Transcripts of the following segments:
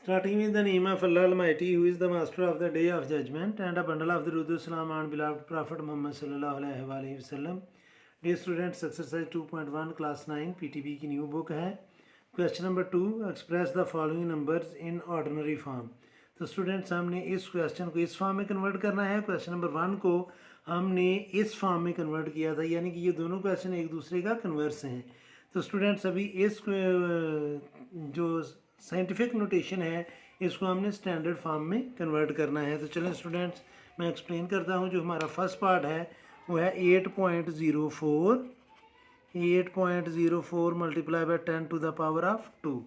Starting with the name of Allah Almighty, who is the master of the day of judgment, and a bundle of the Rudu Salam on beloved Prophet Muhammad sallallahu alaihi wasallam. Dear students, exercise 2.1 class 9 PTB की new book है. Question number 2, express the following numbers in ordinary form. तो students हमने इस question को इस form में convert करना है. क्वेश्चन नंबर 1 को हमने इस फॉर्म में कन्वर्ट किया था, यानी कि ये दोनों क्वेश्चन एक दूसरे का कन्वर्स हैं. तो स्टूडेंट्स अभी इस जो साइंटिफिक नोटेशन है इसको हमने स्टैंडर्ड फॉर्म में कन्वर्ट करना है. तो चलें स्टूडेंट्स, मैं एक्सप्लेन करता हूँ. जो हमारा फर्स्ट पार्ट है वो है 8.04 multiply by 10 to the power of 2.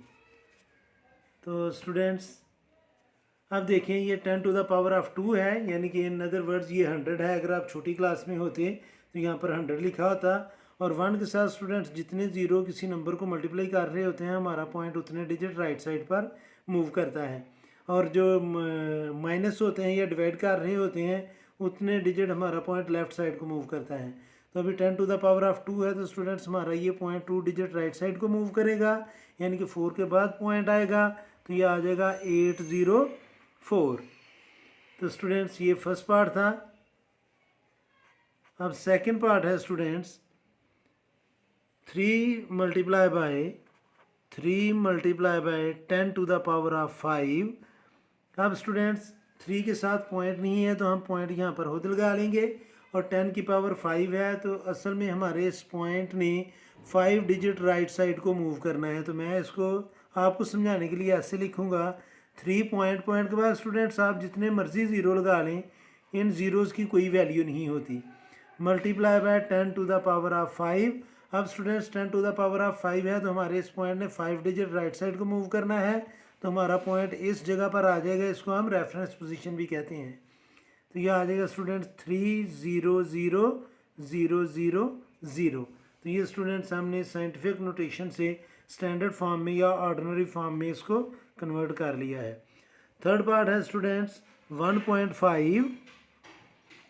तो स्टूडेंट्स अब देखें, ये 10 टू द पावर ऑफ 2 है, यानी कि इन अदर वर्ड्स ये 100 है. अगर आप छोटी क्लास में होते तो यहाँ पर 100 लिखा होता. और 1 के साथ स्टूडेंट्स जितने ज़ीरो किसी नंबर को मल्टीप्लाई कर रहे होते हैं, हमारा पॉइंट उतने डिजिट राइट साइड पर मूव करता है. और जो माइनस होते हैं या डिवाइड कर रहे होते हैं, उतने डिजिट हमारा पॉइंट लेफ्ट साइड को मूव करता है. तो अभी 10 टू द पावर ऑफ 2 है, तो स्टूडेंट्स हमारा ये पॉइंट 2 डिजिट राइट साइड को मूव करेगा, यानी कि 4 के बाद पॉइंट आएगा, तो ये आ जाएगा 804. तो स्टूडेंट्स ये फर्स्ट पार्ट था. अब सेकंड पार्ट है students 3 multiply by 10 to the power of 5. अब स्टूडेंट्स 3 के साथ पॉइंट नहीं है, तो हम पॉइंट यहाँ पर खुद लगा लेंगे. और 10 की पावर 5 है, तो असल में हमारे इस पॉइंट ने 5 डिजिट राइट साइड को मूव करना है. तो मैं इसको आपको समझाने के लिए ऐसे लिखूँगा. 3 पॉइंट के बाद स्टूडेंट्स आप जितने मर्जी ज़ीरो लगा लें, इन ज़ीरोज़ की कोई वैल्यू नहीं होती. Multiply by 10 to the power of 5. अब students 10 to the power of 5 है, तो हमारे इस पॉइंट ने 5 डिजिट राइट साइड को मूव करना है, तो हमारा पॉइंट इस जगह पर आ जाएगा. इसको हम रेफरेंस पोजीशन भी कहते हैं. तो यह आ जाएगा स्टूडेंट्स 3 0 0 0 0 0. तो ये स्टूडेंट्स हमने साइंटिफिक नोटेशन से स्टैंडर्ड फॉर्म में या ऑर्डिनरी फॉर्म में इसको कन्वर्ट कर लिया है. थर्ड पार्ट है students 1.5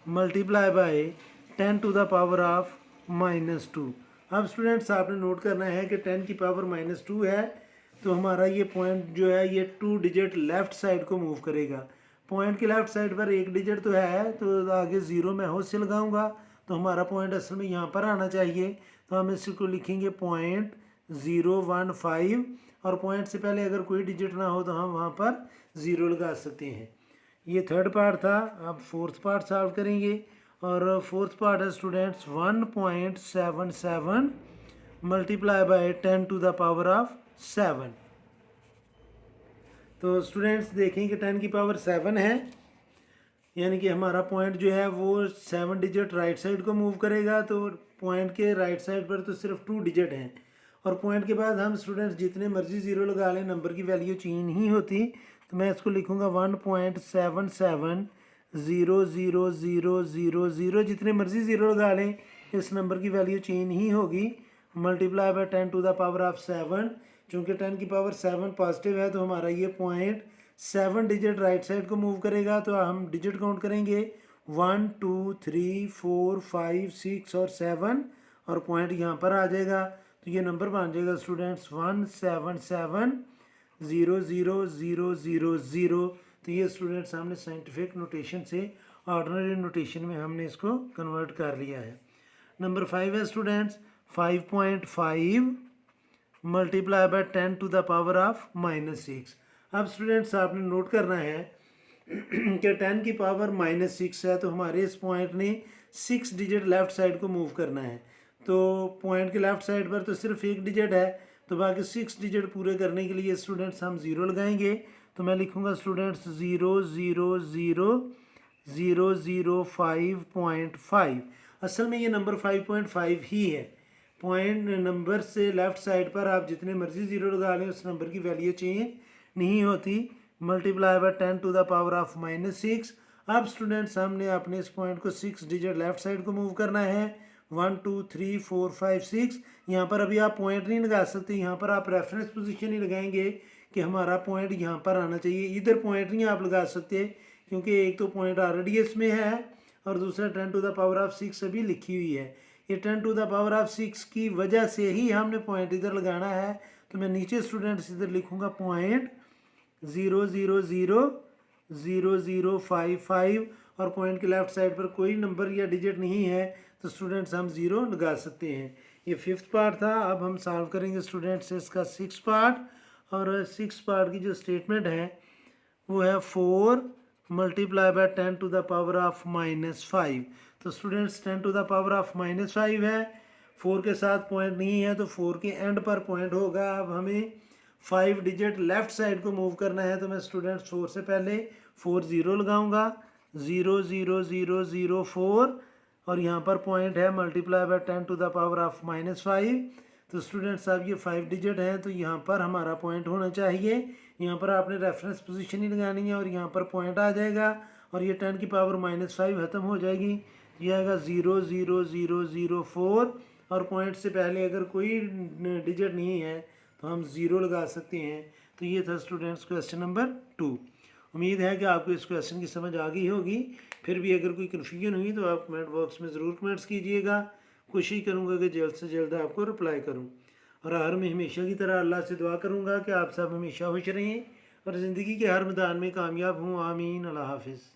multiply by 10 to the power of -2. अब स्टूडेंट्स आपने नोट करना है कि 10 की पावर -2 है, तो हमारा ये पॉइंट जो है ये 2 डिजिट लेफ़्ट साइड को मूव करेगा. पॉइंट के लेफ़्ट साइड पर एक डिजिट तो है, तो आगे ज़ीरो मैं होश से लगाऊंगा, तो हमारा पॉइंट असल में यहाँ पर आना चाहिए. तो हम इसको लिखेंगे 0.015, और पॉइंट से पहले अगर कोई डिजिट ना हो तो हम वहाँ पर ज़ीरो लगा सकते हैं. ये थर्ड पार्ट था. अब फोर्थ पार्ट सॉल्व करेंगे. और फोर्थ पार्ट है students 1.77 multiply by 10 to the power of 7. तो स्टूडेंट्स देखें कि 10 की पावर 7 है, यानी कि हमारा पॉइंट जो है वो 7 डिजिट राइट साइड को मूव करेगा. तो पॉइंट के राइट साइड पर तो सिर्फ 2 डिजिट हैं, और पॉइंट के बाद हम स्टूडेंट्स जितने मर्जी ज़ीरो लगा लें, नंबर की वैल्यू चेंज नहीं होती. तो मैं इसको लिखूँगा 1.77 0 0 0 0 0. जितने मर्जी ज़ीरो लगा लें, इस नंबर की वैल्यू चेंज नहीं होगी. Multiply by 10 to the power of 7. चूँकि 10 की पावर 7 पॉजिटिव है, तो हमारा ये पॉइंट 7 डिजिट राइट साइड को मूव करेगा. तो हम डिजिट काउंट करेंगे 1 2 3 4 5 6 और 7, और पॉइंट यहाँ पर आ जाएगा. तो ये नंबर बन जाएगा स्टूडेंट्स 177 0 0 0 0 0. तो ये स्टूडेंट्स हमने साइंटिफिक नोटेशन से ऑर्डिनरी नोटेशन में हमने इसको कन्वर्ट कर लिया है. नंबर 5 है students 5.5 multiply by 10 to the power of -6. अब स्टूडेंट्स आपने नोट करना है कि 10 की पावर -6 है, तो हमारे इस पॉइंट ने 6 डिजिट लेफ़्ट साइड को मूव करना है. तो पॉइंट के लेफ़्ट साइड पर तो सिर्फ एक डिजिट है, तो बाकी 6 डिजिट पूरे करने के लिए स्टूडेंट्स हम ज़ीरो लगाएंगे. तो मैं लिखूँगा स्टूडेंट्स 0 0 0 0 0 5.5. असल में ये नंबर 5.5 ही है. पॉइंट नंबर से लेफ़्ट साइड पर आप जितने मर्जी ज़ीरो लगा लें, उस नंबर की वैल्यू चेंज नहीं होती. Multiply by 10 to the power of -6. अब स्टूडेंट्स हमने अपने इस पॉइंट को 6 डिजिट लेफ़्ट साइड को मूव करना है. 1 2 3 4 5 6. यहाँ पर अभी आप पॉइंट नहीं लगा सकते, यहाँ पर आप रेफरेंस पोजीशन ही लगाएंगे कि हमारा पॉइंट यहाँ पर आना चाहिए. इधर पॉइंट नहीं आप लगा सकते, क्योंकि एक तो पॉइंट ऑलरेडी इसमें है, और दूसरा 10 टू द पावर ऑफ 6 अभी लिखी हुई है. ये 10 टू द पावर ऑफ 6 की वजह से ही हमने पॉइंट इधर लगाना है. तो मैं नीचे स्टूडेंट्स इधर लिखूँगा 0000055 और पॉइंट के लेफ्ट साइड पर कोई नंबर या डिजिट नहीं है तो स्टूडेंट्स हम ज़ीरो लगा सकते हैं। ये फिफ्थ पार्ट था। अब हम सॉल्व करेंगे स्टूडेंट्स इसका सिक्स पार्ट। और सिक्स पार्ट की जो स्टेटमेंट है वो है 4 multiply by 10 to the power of -5। तो students 10 to the power of -5 है, 4 के साथ पॉइंट नहीं है तो 4 के एंड पर पॉइंट होगा। अब हमें 5 डिजिट लेफ्ट साइड को मूव करना है तो मैं स्टूडेंट्स 4 से पहले 4 ज़ीरो लगाऊंगा, 00004 और यहाँ पर पॉइंट है multiply by 10 to the power of -5। तो स्टूडेंट्स अब ये 5 डिजिट है तो यहाँ पर हमारा पॉइंट होना चाहिए। यहाँ पर आपने रेफरेंस पोजीशन ही लगानी है और यहाँ पर पॉइंट आ जाएगा और ये 10 की पावर -5 ख़त्म हो जाएगी। ये आएगा 00004 और पॉइंट से पहले अगर कोई डिजिट नहीं है तो हम ज़ीरो लगा सकते हैं। तो ये था स्टूडेंट्स क्वेश्चन नंबर 2। उम्मीद है कि आपको इस क्वेश्चन की समझ आ गई होगी। फिर भी अगर कोई कन्फ्यूजन हुई तो आप कमेंट बॉक्स में ज़रूर कमेंट्स कीजिएगा। कोशिश करूँगा कि जल्द से जल्द आपको रिप्लाई करूँ। और हर में हमेशा की तरह अल्लाह से दुआ करूँगा कि आप सब हमेशा खुश रहें और ज़िंदगी के हर मैदान में कामयाब हों। आमीन। अल्लाह हाफिज़।